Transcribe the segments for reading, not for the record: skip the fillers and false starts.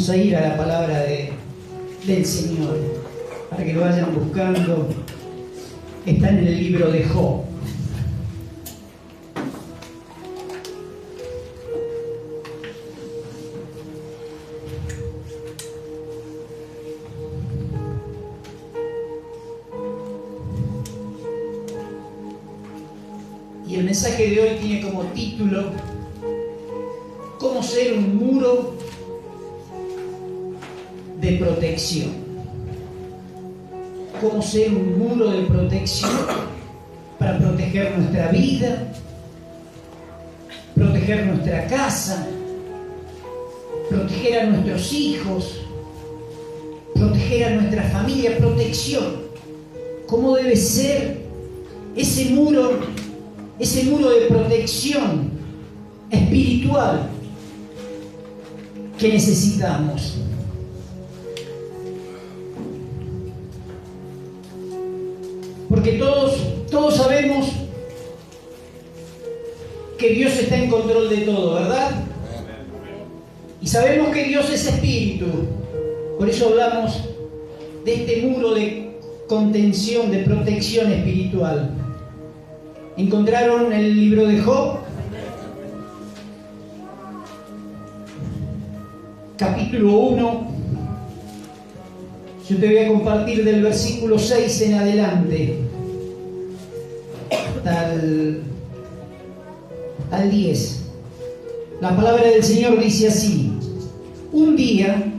Vamos a ir a la palabra del Señor, para que lo vayan buscando. Está en el libro de Job. Y el mensaje de hoy tiene como título: ¿cómo ser un muro de protección? ¿Cómo ser un muro de protección para proteger nuestra vida, proteger nuestra casa, proteger a nuestros hijos, proteger a nuestra familia? Protección. ¿Cómo debe ser ese muro de protección espiritual que necesitamos? Porque todos sabemos que Dios está en control de todo, ¿verdad? Y sabemos que Dios es espíritu. Por eso hablamos de este muro de contención, de protección espiritual. ¿Encontraron el libro de Job? Capítulo 1. Yo te voy a compartir del versículo 6 en adelante hasta al 10. La palabra del Señor dice así: un día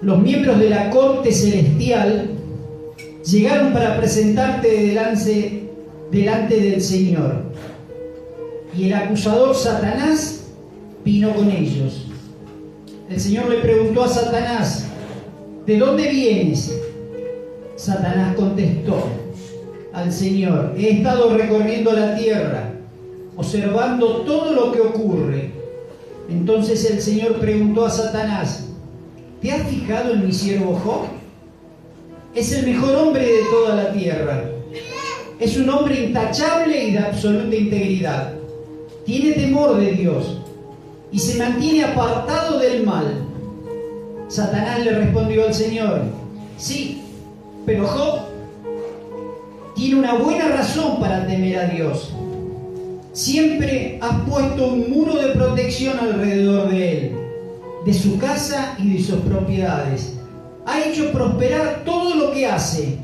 los miembros de la corte celestial llegaron para presentarte delante del Señor, y el acusador Satanás vino con ellos. El Señor le preguntó a Satanás: ¿de dónde vienes? Satanás contestó al Señor: he estado recorriendo la tierra, observando todo lo que ocurre. Entonces el Señor preguntó a Satanás: ¿te has fijado en mi siervo Job? Es el mejor hombre de toda la tierra. Es un hombre intachable y de absoluta integridad. Tiene temor de Dios y se mantiene apartado del mal. Satanás le respondió al Señor: sí, pero Job tiene una buena razón para temer a Dios. Siempre has puesto un muro de protección alrededor de él, de su casa y de sus propiedades. Ha hecho prosperar todo lo que hace.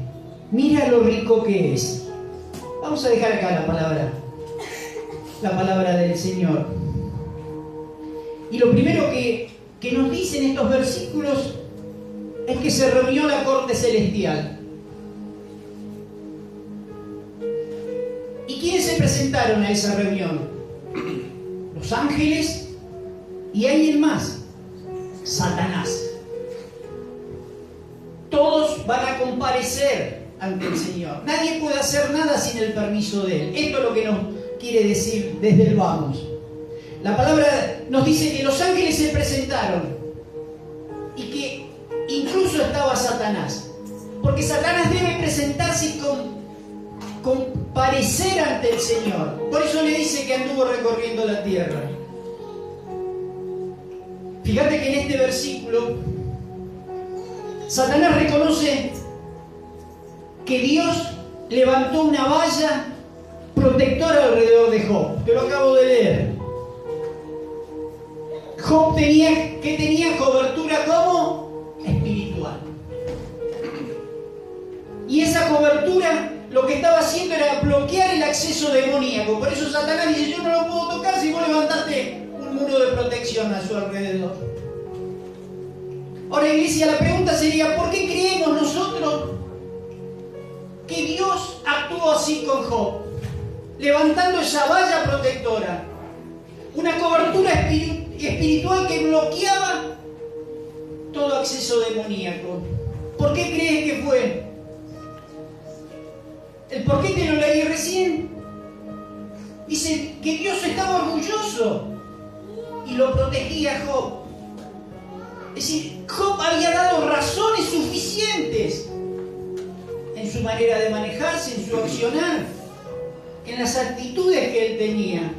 Mira lo rico que es. Vamos a dejar acá la palabra del Señor. Y lo primero que nos dicen estos versículos es que se reunió la corte celestial. ¿Y quiénes se presentaron a esa reunión? Los ángeles y alguien más, Satanás. Todos van a comparecer ante el Señor. Nadie puede hacer nada sin el permiso de Él. Esto es lo que nos quiere decir desde el vamos. La palabra nos dice que los ángeles se presentaron y que incluso estaba Satanás. Porque Satanás debe presentarse y comparecer ante el Señor. Por eso le dice que anduvo recorriendo la tierra. Fíjate que en este versículo Satanás reconoce que Dios levantó una valla protectora alrededor de Job. Te lo acabo de leer. Job tenía cobertura como espiritual. Y esa cobertura lo que estaba haciendo era bloquear el acceso demoníaco. Por eso Satanás dice: yo no lo puedo tocar si vos levantaste un muro de protección a su alrededor. Ahora, iglesia, la pregunta sería: ¿por qué creemos nosotros que Dios actuó así con Job? Levantando esa valla protectora, una cobertura espiritual que bloqueaba todo acceso demoníaco. ¿Por qué crees que fue? El por qué te lo leí recién. Dice que Dios estaba orgulloso y lo protegía a Job. Es decir, Job había dado razones suficientes en su manera de manejarse, en su accionar, en las actitudes que él tenía.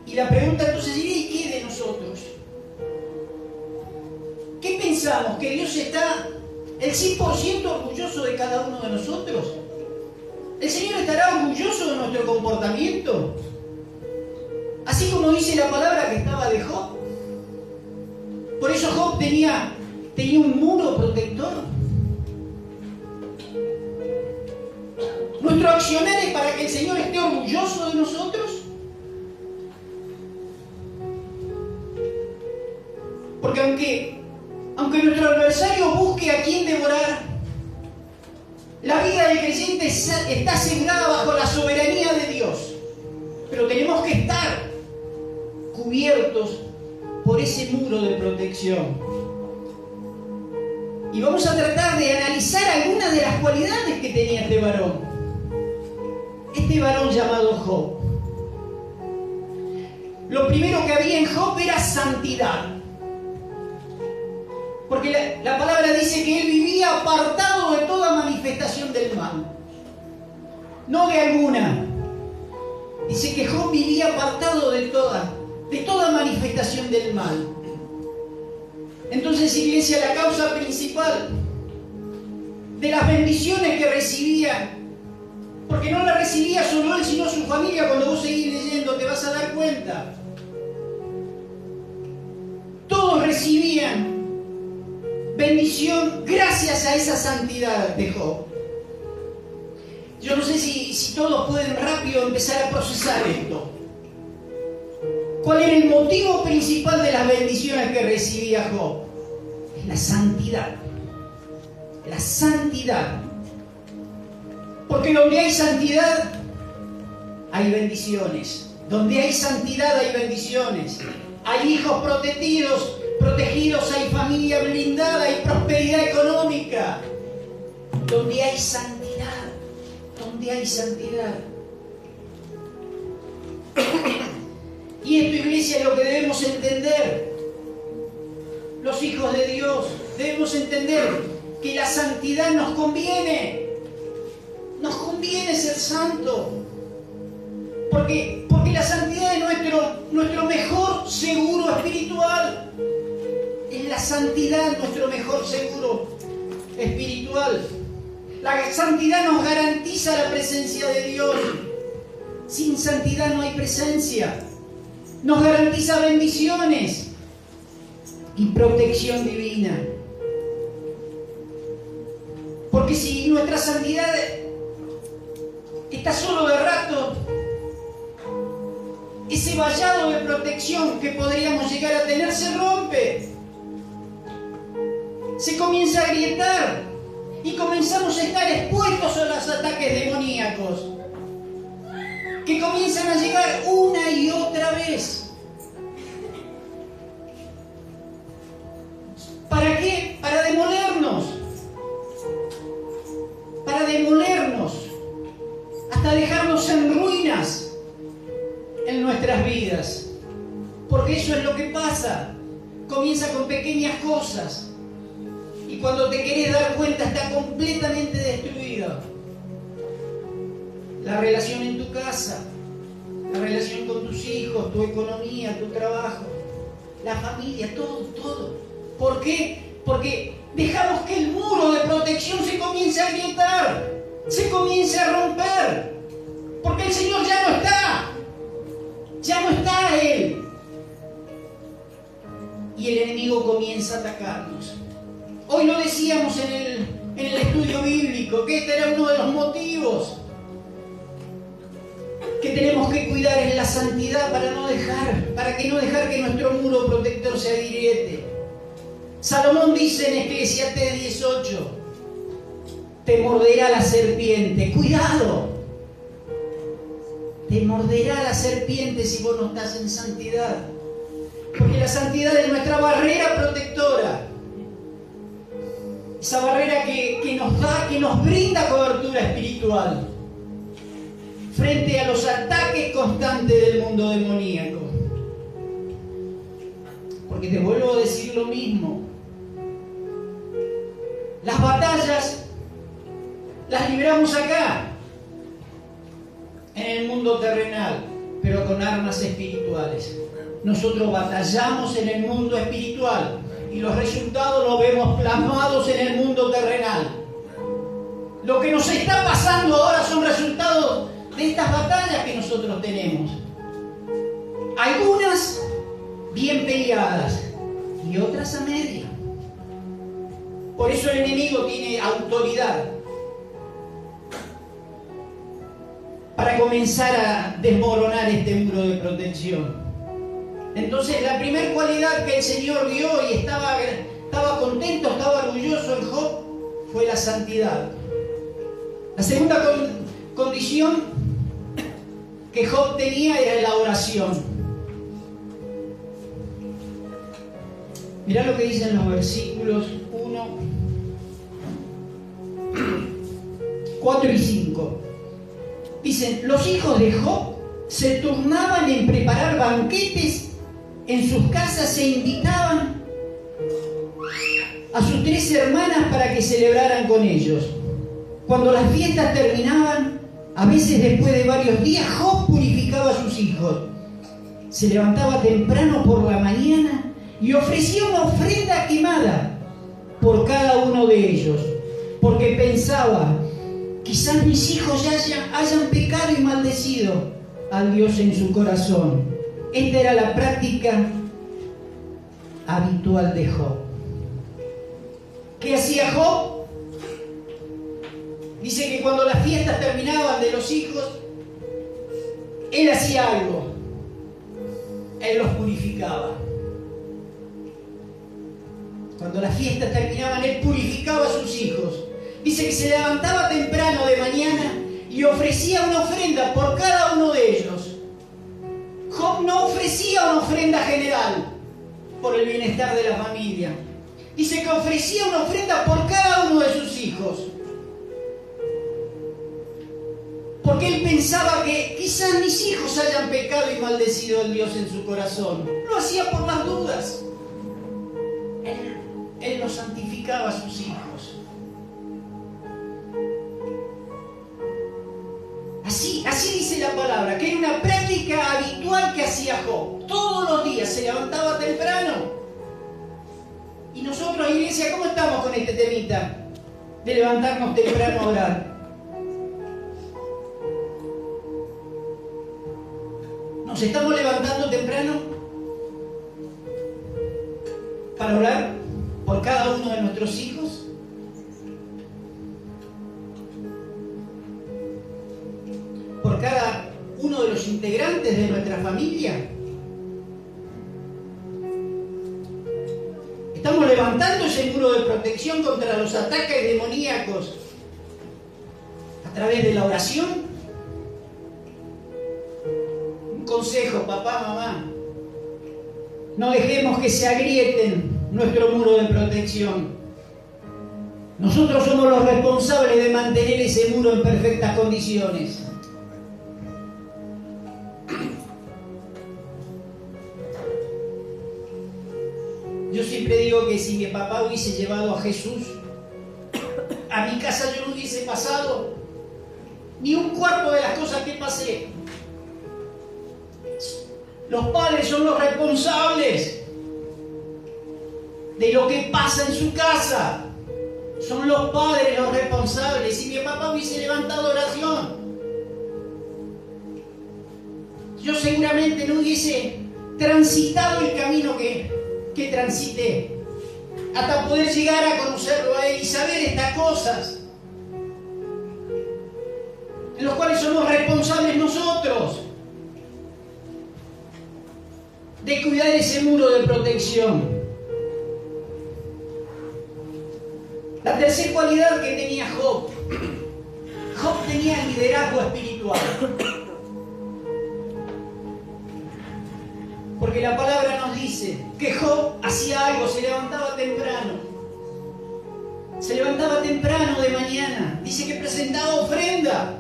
Y la pregunta entonces sería: ¿y qué de nosotros? pensamos? ¿Que Dios está el 100% orgulloso de cada uno de nosotros? ¿El Señor estará orgulloso de nuestro comportamiento? Así como dice la palabra que estaba de Job. Por eso Job tenía un muro protector. ¿Nuestro accionar es para que el Señor esté orgulloso de nosotros? Porque aunque nuestro adversario busque a quien devorar, la vida del creyente está asegurada bajo la soberanía de Dios. Pero tenemos que estar cubiertos por ese muro de protección. Y vamos a tratar de analizar algunas de las cualidades que tenía este varón. Este varón llamado Job. Lo primero que había en Job era santidad. Porque la palabra dice que él vivía apartado de toda manifestación del mal. No de alguna. Dice que Job vivía apartado de toda manifestación del mal. Entonces, iglesia, la causa principal de las bendiciones que recibía, porque no la recibía solo él, sino su familia, cuando vos seguís leyendo te vas a dar cuenta. Todos recibían bendición gracias a esa santidad de Job. Yo no sé si todos pueden rápido empezar a procesar esto. ¿Cuál era el motivo principal de las bendiciones que recibía Job? Es la santidad. La santidad. Porque donde hay santidad, hay bendiciones. Donde hay santidad, hay bendiciones. Hay hijos protegidos, hay familia blindada, hay prosperidad económica. Donde hay santidad. Donde hay santidad. Y esto, iglesia, es lo que debemos entender. Los hijos de Dios debemos entender que la santidad nos conviene. Nos conviene ser santo. Porque la santidad es nuestro mejor seguro espiritual. Es la santidad nuestro mejor seguro espiritual. La santidad nos garantiza la presencia de Dios. Sin santidad no hay presencia. Nos garantiza bendiciones y protección divina. Porque si nuestra santidad está solo de rato, ese vallado de protección que podríamos llegar a tener se rompe. Se comienza a agrietar y comenzamos a estar expuestos a los ataques demoníacos que comienzan a llegar una y otra vez. ¿Para qué? Para demolernos. Para demolernos. Hasta dejarnos en ruinas en nuestras vidas. Porque eso es lo que pasa. Comienza con pequeñas cosas. Y cuando te querés dar cuenta está completamente destruida. La relación en tu casa, la relación con tus hijos, tu economía, tu trabajo, la familia, todo. ¿Por qué? Porque dejamos que el muro de protección se comience a agrietar, se comience a romper. Porque el Señor ya no está. Ya no está Él. Y el enemigo comienza a atacarnos. Hoy lo decíamos en el estudio bíblico, que este era uno de los motivos que tenemos que cuidar en la santidad para que no dejar que nuestro muro protector se agriete. Salomón dice en Eclesiastés 18, te morderá la serpiente. ¡Cuidado! Te morderá la serpiente si vos no estás en santidad. Porque la santidad es nuestra barrera protectora. Esa barrera que nos brinda cobertura espiritual frente a los ataques constantes del mundo demoníaco. Porque te vuelvo a decir lo mismo. Las batallas las libramos acá, en el mundo terrenal, pero con armas espirituales. Nosotros batallamos en el mundo espiritual y los resultados los vemos plasmados en el mundo terrenal. Lo que nos está pasando ahora son resultados de estas batallas que nosotros tenemos. Algunas bien peleadas y otras a media. Por eso el enemigo tiene autoridad para comenzar a desmoronar este muro de protección. Entonces, la primera cualidad que el Señor vio y estaba contento, estaba orgulloso en Job, fue la santidad. La segunda condición que Job tenía era la oración. Mirá lo que dicen los versículos 1, 4 y 5. Dicen, los hijos de Job se turnaban en preparar banquetes en sus casas e invitaban a sus 3 hermanas para que celebraran con ellos. Cuando las fiestas terminaban, a veces después de varios días, Job purificaba a sus hijos. Se levantaba temprano por la mañana y ofrecía una ofrenda quemada por cada uno de ellos, porque pensaba, quizás mis hijos ya hayan pecado y maldecido al Dios en su corazón. Esta era la práctica habitual de Job. ¿Qué hacía Job? Dice que cuando las fiestas terminaban de los hijos, él hacía algo. Él los purificaba. Cuando las fiestas terminaban, él purificaba a sus hijos. Dice que se levantaba temprano de mañana y ofrecía una ofrenda por cada uno de ellos. Job no ofrecía una ofrenda general por el bienestar de la familia. Dice que ofrecía una ofrenda por cada uno de sus hijos. Porque él pensaba que quizás mis hijos hayan pecado y maldecido al Dios en su corazón. Lo hacía por las dudas. Él los santificaba a sus hijos. Así dice la palabra, que era una práctica habitual que hacía Job. Todos los días se levantaba temprano. Y nosotros, iglesia, ¿cómo estamos con este temita de levantarnos temprano a orar? ¿Nos estamos levantando temprano para orar por cada uno de nuestros hijos? ¿Por cada uno de los integrantes de nuestra familia? ¿Estamos levantando ese muro de protección contra los ataques demoníacos a través de la oración? Consejo, papá, mamá, no dejemos que se agrieten nuestro muro de protección. Nosotros somos los responsables de mantener ese muro en perfectas condiciones. Yo siempre digo que si mi papá hubiese llevado a Jesús a mi casa, yo no hubiese pasado ni un cuarto de las cosas que pasé. Los padres son los responsables de lo que pasa en su casa. Son los padres los responsables. Si mi papá hubiese levantado oración, yo seguramente no hubiese transitado el camino que transité, hasta poder llegar a conocerlo a él y saber estas cosas, en los cuales somos responsables nosotros, de cuidar ese muro de protección. La tercera cualidad que tenía Job. Job tenía liderazgo espiritual. Porque la palabra nos dice que Job hacía algo, se levantaba temprano. Se levantaba temprano de mañana. Dice que presentaba ofrenda,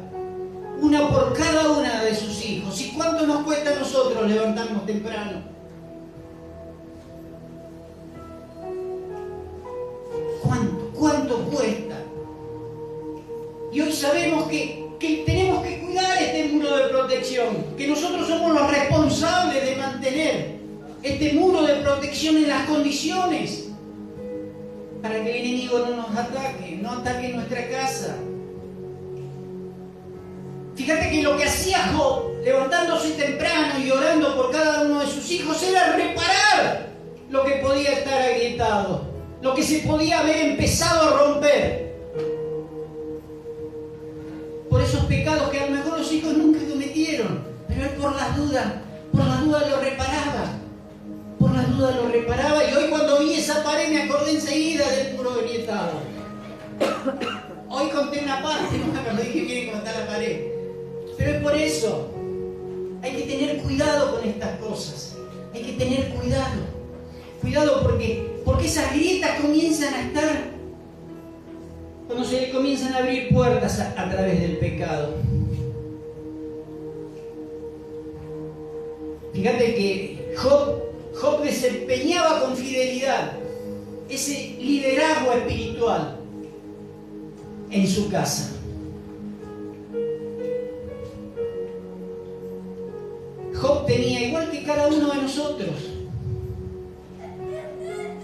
una por cada una de sus hijos. ¿Y cuánto nos cuesta a nosotros levantarnos temprano? ¿Cuánto cuesta? Y hoy sabemos que tenemos que cuidar este muro de protección, que nosotros somos los responsables de mantener este muro de protección en las condiciones para que el enemigo no nos ataque, no ataque nuestra casa. Fíjate que lo que hacía Job, levantándose temprano y orando por cada uno de sus hijos, era reparar lo que podía estar agrietado, lo que se podía haber empezado a romper. Por esos pecados que a lo mejor los hijos nunca cometieron, pero él por las dudas lo reparaba. Por las dudas lo reparaba, y hoy cuando vi esa pared me acordé enseguida del muro agrietado. Hoy conté una parte, no cuando dije que contar la pared. Pero es por eso. Hay que tener cuidado con estas cosas. Hay que tener cuidado. Cuidado porque esas grietas comienzan a estar cuando se le comienzan a abrir puertas a través del pecado. Fíjate que Job desempeñaba con fidelidad ese liderazgo espiritual en su casa. Job tenía, igual que cada uno de nosotros,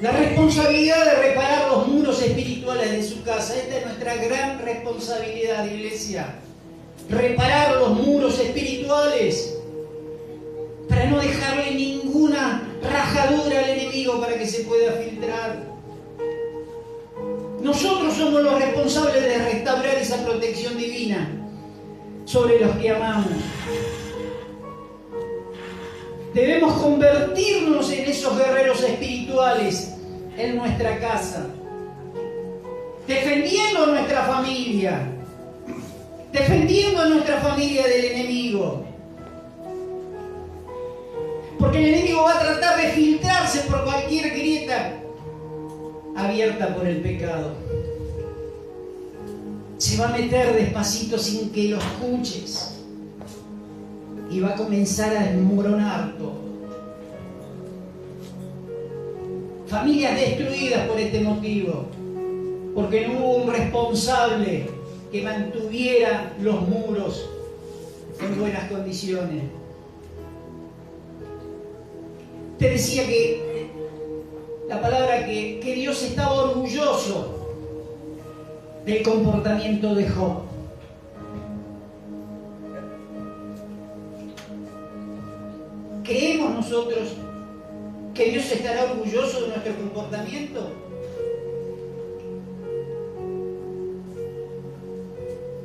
la responsabilidad de reparar los muros espirituales de su casa. Esta es nuestra gran responsabilidad, iglesia. Reparar los muros espirituales para no dejarle ninguna rajadura al enemigo para que se pueda filtrar. Nosotros somos los responsables de restaurar esa protección divina sobre los que amamos. Debemos convertirnos en esos guerreros espirituales en nuestra casa, defendiendo a nuestra familia del enemigo. Porque el enemigo va a tratar de filtrarse por cualquier grieta abierta por el pecado. Se va a meter despacito sin que lo escuches. Y va a comenzar a desmoronar todo. Familias destruidas por este motivo. Porque no hubo un responsable que mantuviera los muros en buenas condiciones. Te decía que la palabra que Dios estaba orgulloso del comportamiento de Job. ¿Creemos nosotros que Dios estará orgulloso de nuestro comportamiento?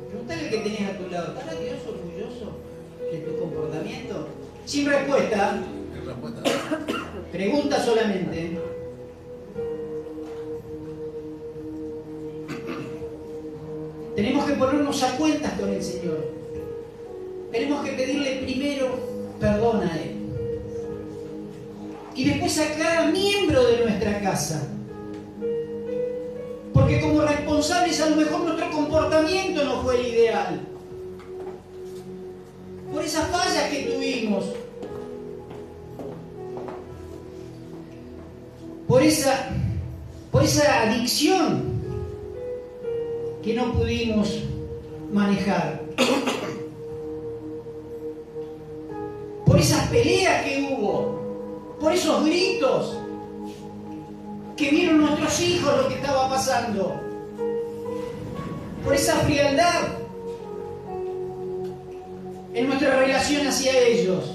Pregúntale al que tenés a tu lado, ¿estará Dios orgulloso de tu comportamiento? Sin respuesta. Pregunta solamente. Tenemos que ponernos a cuentas con el Señor. Tenemos que pedirle primero perdón a Él. Y después a cada miembro de nuestra casa. Porque como responsables a lo mejor nuestro comportamiento no fue el ideal. Por esas fallas que tuvimos. Por esa adicción que no pudimos manejar. Por esas peleas que hubo. Por esos gritos que vieron nuestros hijos lo que estaba pasando. Por esa frialdad en nuestra relación hacia ellos.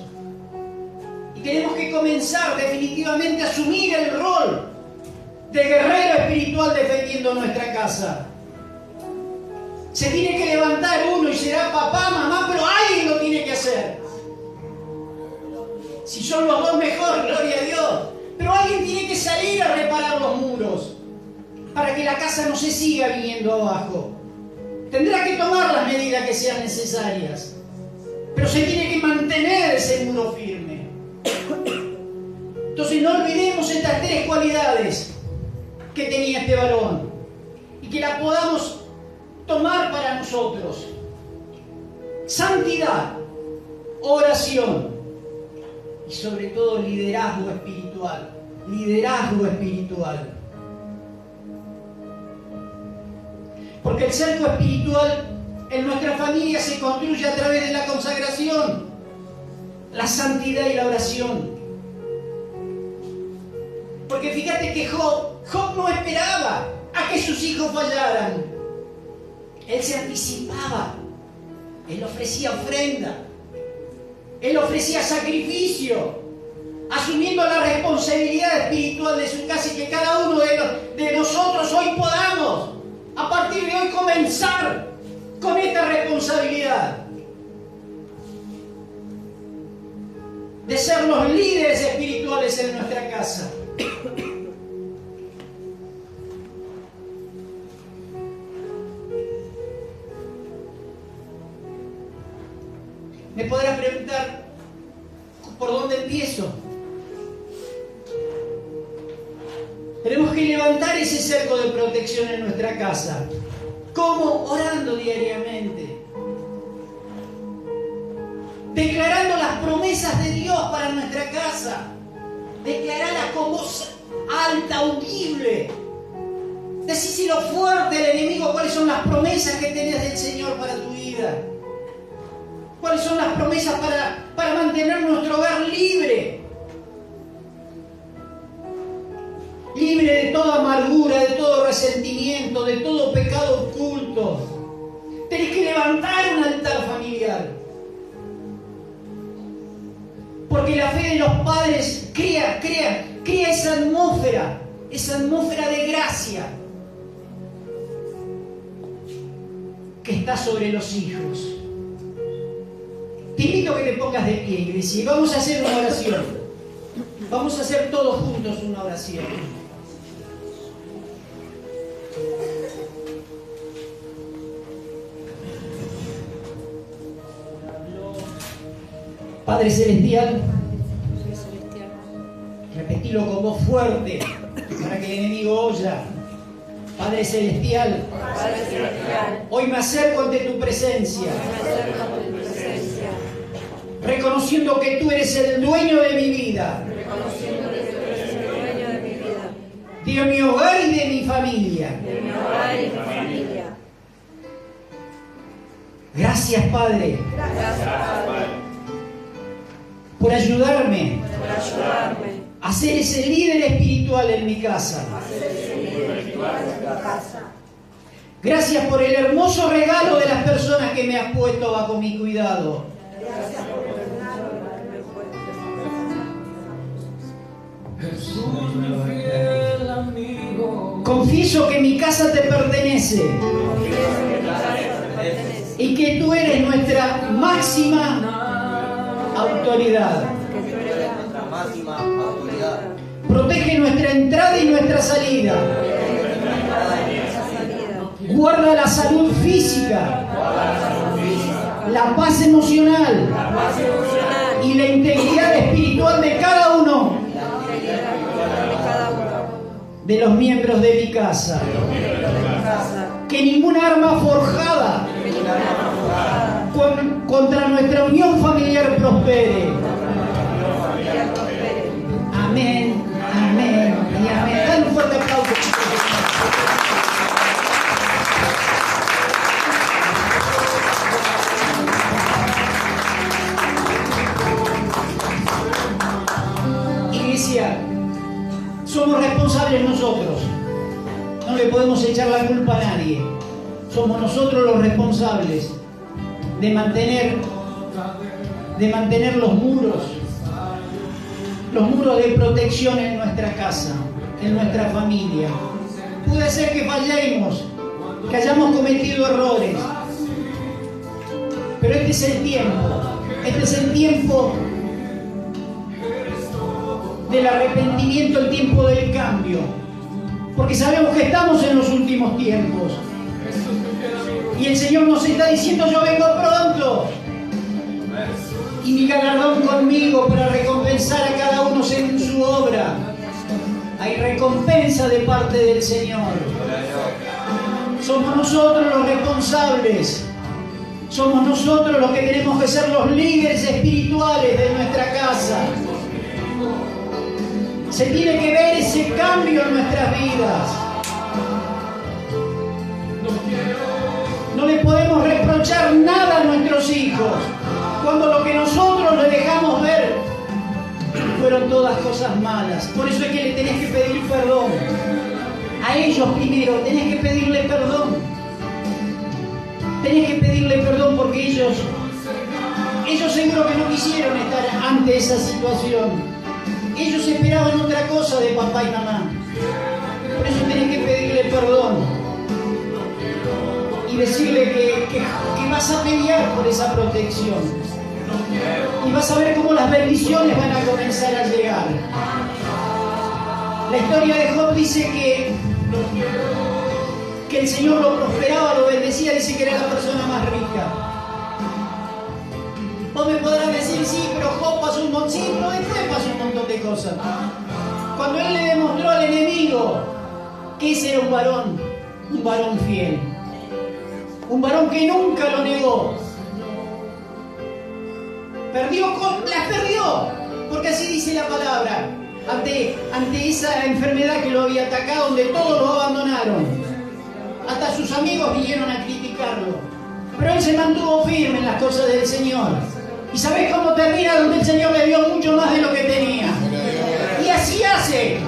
Y tenemos que comenzar definitivamente a asumir el rol de guerrero espiritual defendiendo nuestra casa. Se tiene que levantar uno y será papá, mamá, pero alguien lo tiene que hacer. Si son los dos mejor, gloria a Dios. Pero alguien tiene que salir a reparar los muros para que la casa no se siga viniendo abajo. Tendrá que tomar las medidas que sean necesarias. Pero se tiene que mantener ese muro firme. Entonces no olvidemos estas tres cualidades que tenía este varón y que las podamos tomar para nosotros. Santidad, oración y sobre todo liderazgo espiritual. Liderazgo espiritual. Porque el cerco espiritual en nuestra familia se construye a través de la consagración, la santidad y la oración. Porque fíjate que Job Job no esperaba a que sus hijos fallaran. Él se anticipaba. Él ofrecía ofrenda. Él ofrecía sacrificio, asumiendo la responsabilidad espiritual de su casa, y que cada uno de nosotros hoy podamos, a partir de hoy, comenzar con esta responsabilidad de ser los líderes espirituales en nuestra casa. Me podrás preguntar, ¿por dónde empiezo? Tenemos que levantar ese cerco de protección en nuestra casa. ¿Cómo? Orando diariamente. Declarando las promesas de Dios para nuestra casa. Declararlas con voz alta, audible. Decíselo fuerte al enemigo cuáles son las promesas que tenés del Señor para tu vida. ¿Cuáles son las promesas para mantener nuestro hogar libre? Libre de toda amargura, de todo resentimiento, de todo pecado oculto. Tenés que levantar un altar familiar. Porque la fe de los padres crea esa atmósfera de gracia que está sobre los hijos. Te invito a que te pongas de pie, iglesia, y vamos a hacer una oración. Vamos a hacer todos juntos una oración. Padre Celestial, repetilo con voz fuerte para que el enemigo oya. Padre Celestial, hoy me acerco ante tu presencia, reconociendo que tú eres el dueño de mi vida, de mi hogar y de mi familia. Gracias, Padre, por ayudarme a ser ese líder espiritual en mi casa. Gracias por el hermoso regalo de las personas que me has puesto bajo mi cuidado. Confieso que mi casa te pertenece y que tú eres nuestra máxima autoridad. Protege nuestra entrada y nuestra salida. Guarda la salud física, la paz emocional y la integridad espiritual de cada uno de los miembros de mi casa. Que ninguna arma forjada contra nuestra unión familiar prospere. Amén, amén y amén. Dale un fuerte aplauso, chicos. Iglesia, somos responsables nosotros. No le podemos echar la culpa a nadie. Somos nosotros los responsables de mantener los muros de protección en nuestra casa, en nuestra familia. Puede ser que fallemos, que hayamos cometido errores, pero este es el tiempo del arrepentimiento, el tiempo del cambio, porque sabemos que estamos en los últimos tiempos y el Señor nos está diciendo: yo vengo pronto y mi galardón conmigo para recompensar a cada uno según su obra. Hay recompensa de parte del Señor. Somos nosotros los responsables. Somos nosotros los que tenemos que ser los líderes espirituales de nuestra casa. Se tiene que ver ese cambio en nuestras vidas. No le podemos reprochar nada a nuestros hijos cuando lo que nosotros le dejamos ver fueron todas cosas malas. Por eso es que le tenés que pedir perdón. a ellos primero, tenés que pedirle perdón. Tenés que pedirle perdón porque ellos seguro que no quisieron estar ante esa situación. Ellos esperaban otra cosa de papá y mamá. Por eso tenés que pedirle perdón y decirle que vas a pelear por esa protección. Y vas a ver cómo las bendiciones van a comenzar a llegar. La historia de Job dice que el Señor lo prosperaba, lo bendecía, dice que era la persona más rica. Vos me podrás decir, sí, pero Job pasó un montón, sí, pero después pasó un montón de cosas. Cuando él le demostró al enemigo que ese era un varón fiel, un varón que nunca lo negó. Las perdió, porque así dice la palabra, ante esa enfermedad que lo había atacado, donde todos lo abandonaron. Hasta sus amigos vinieron a criticarlo. Pero él se mantuvo firme en las cosas del Señor. ¿Y sabés cómo termina? Donde el Señor le dio mucho más de lo que tenía. Y así hace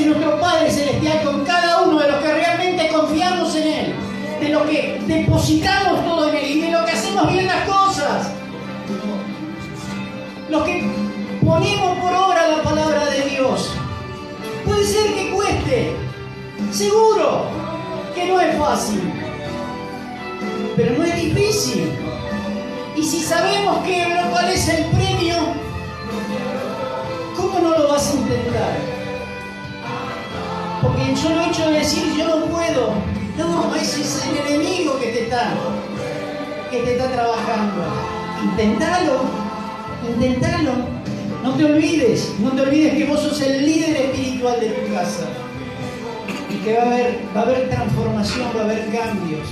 nuestro Padre Celestial con cada uno de los que realmente confiamos en Él, de los que depositamos todo en Él y de los que hacemos bien las cosas. Los que ponemos por obra la palabra de Dios. Puede ser que cueste, seguro que no es fácil, pero no es difícil. Y si sabemos cuál es el premio, ¿cómo no lo vas a intentar? Porque el solo hecho de decir yo no puedo, no, ese es el enemigo que te está trabajando. Intentalo. No te olvides que vos sos el líder espiritual de tu casa. Y que va a haber transformación, va a haber cambios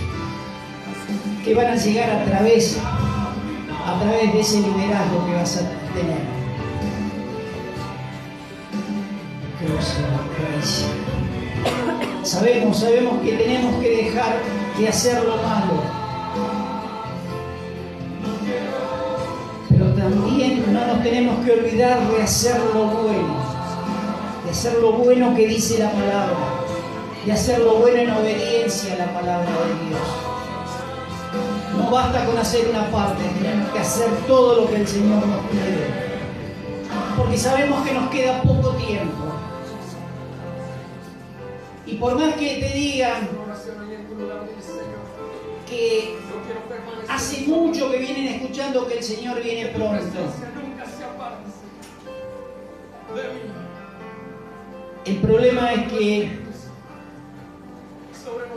que van a llegar a través de ese liderazgo que vas a tener. Sabemos que tenemos que dejar de hacer lo malo, pero también no nos tenemos que olvidar de hacer lo bueno que dice la palabra, de hacer lo bueno en obediencia a la palabra de Dios. No basta con hacer una parte, tenemos que hacer todo lo que el Señor nos pide, porque sabemos que nos queda poco tiempo. Y por más que te digan que hace mucho que vienen escuchando que el Señor viene pronto, el problema es que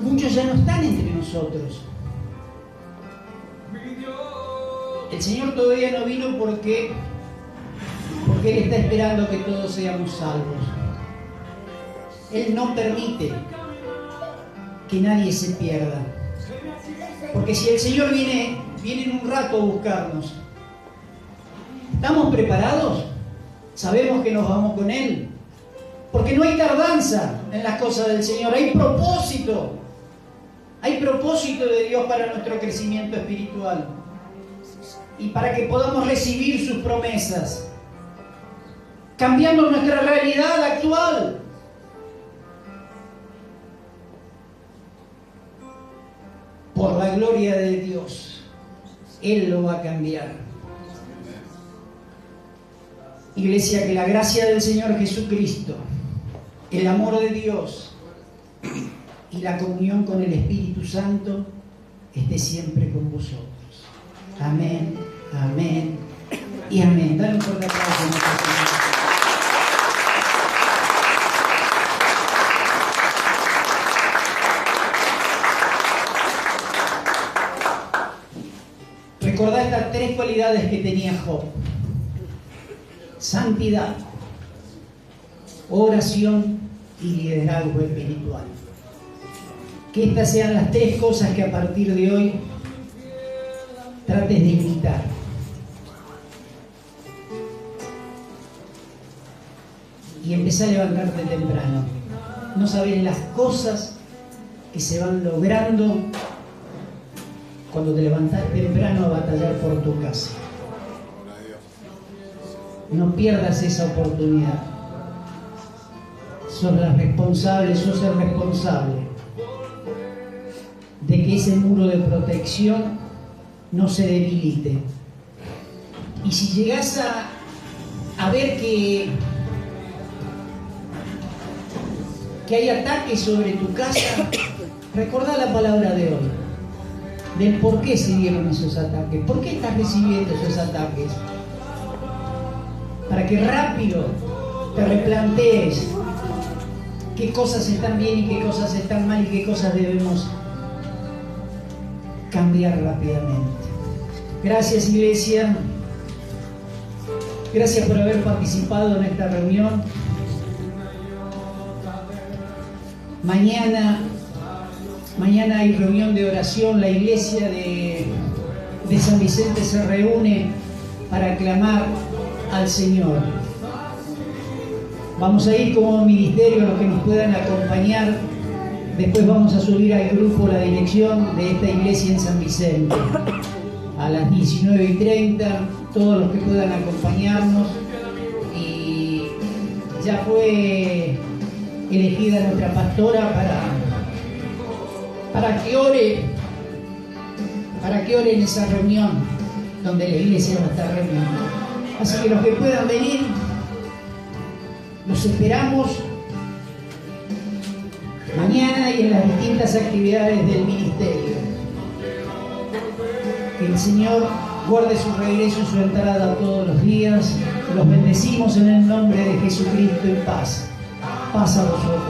muchos ya no están entre nosotros. El Señor todavía no vino porque Él está esperando que todos seamos salvos. Él no permite que nadie se pierda. Porque si el Señor viene en un rato a buscarnos, ¿estamos preparados? ¿Sabemos que nos vamos con Él? Porque no hay tardanza en las cosas del Señor, hay propósito. Hay propósito de Dios para nuestro crecimiento espiritual y para que podamos recibir sus promesas, cambiando nuestra realidad actual. Por la gloria de Dios, Él lo va a cambiar. Iglesia, que la gracia del Señor Jesucristo, el amor de Dios y la comunión con el Espíritu Santo esté siempre con vosotros. Amén, amén y amén. Dale un fuerte aplauso a nuestro Señor. Recordá estas tres cualidades que tenía Job: santidad, oración y liderazgo espiritual. Que estas sean las tres cosas que a partir de hoy trates de imitar. Y empezá a levantarte temprano. No sabés las cosas que se van logrando cuando te levantás temprano a batallar por tu casa. No pierdas esa oportunidad. sos el responsable de que ese muro de protección no se debilite. Y si llegás a ver que hay ataques sobre tu casa, recordá la palabra de hoy, del por qué se dieron esos ataques, por qué estás recibiendo esos ataques, para que rápido te replantees qué cosas están bien y qué cosas están mal y qué cosas debemos cambiar rápidamente. Gracias, iglesia. Gracias por haber participado en esta reunión. Mañana hay reunión de oración. La iglesia de San Vicente se reúne para clamar al Señor. Vamos a ir como ministerio, los que nos puedan acompañar. Después vamos a subir al grupo la dirección de esta iglesia en San Vicente. A las 19:30, todos los que puedan acompañarnos. Y ya fue elegida nuestra pastora para que ore en esa reunión donde la iglesia va a estar reunida. Así que los que puedan venir, los esperamos mañana y en las distintas actividades del ministerio. Que el Señor guarde su regreso y su entrada todos los días. Los bendecimos en el nombre de Jesucristo y paz. Paz a vosotros.